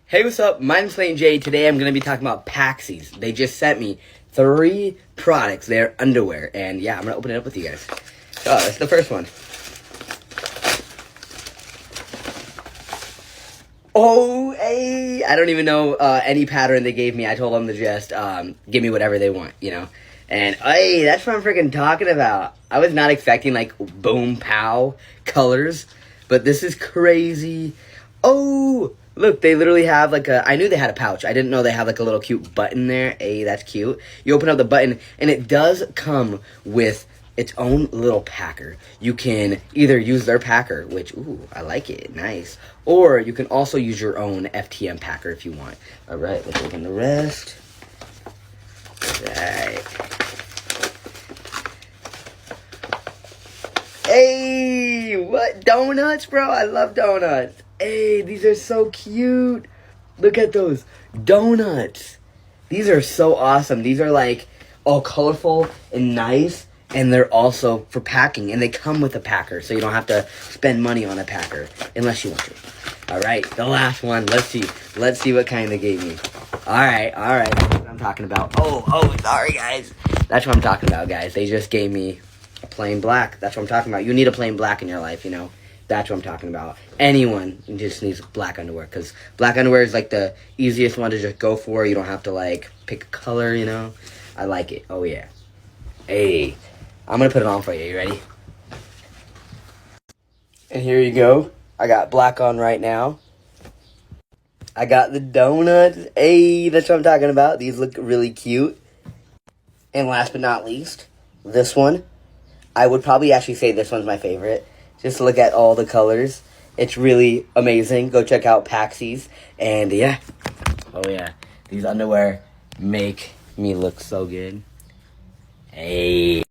Hey, what's up? My name's Clayton J. Today I'm going to be talking about Paxies. They just sent me 3 products. They're underwear. And yeah, I'm going to open it up with you guys. So, that's the first one. Oh, hey! I don't even know any pattern they gave me. I told them to just give me whatever they want, you know? And hey, that's what I'm freaking talking about. I was not expecting like boom, pow colors. But this is crazy. Oh! Look, they literally have like I knew they had a pouch. I didn't know they had like a little cute button there. Hey, that's cute. You open up the button, and it does come with its own little packer. You can either use their packer, which, ooh, I like it, nice. Or you can also use your own FTM packer if you want. All right, let's open the rest. All right. Hey, what? Donuts, bro? I love donuts. Hey, these are so cute. Look at those donuts. These are so awesome. These are like all colorful and nice, and they're also for packing, and they come with a packer, so you don't have to spend money on a packer unless you want to. All right, the last one. Let's see what kind they gave me. All right. That's what I'm talking about. Oh, sorry guys. That's what I'm talking about, guys. They just gave me a plain black. That's what I'm talking about. You need a plain black in your life, you know. That's what I'm talking about. Anyone just needs black underwear, because black underwear is like the easiest one to just go for. You don't have to like pick a color, you know. I like it. Oh yeah. Hey, I'm gonna put it on for you. You ready? And here you go. I got black on right now. I got the donuts. Hey, that's what I'm talking about. These look really cute. And last but not least, this one. I would probably actually say this one's my favorite. Just look at all the colors. It's really amazing. Go check out Paxies. And yeah. Oh yeah. These underwear make me look so good. Hey.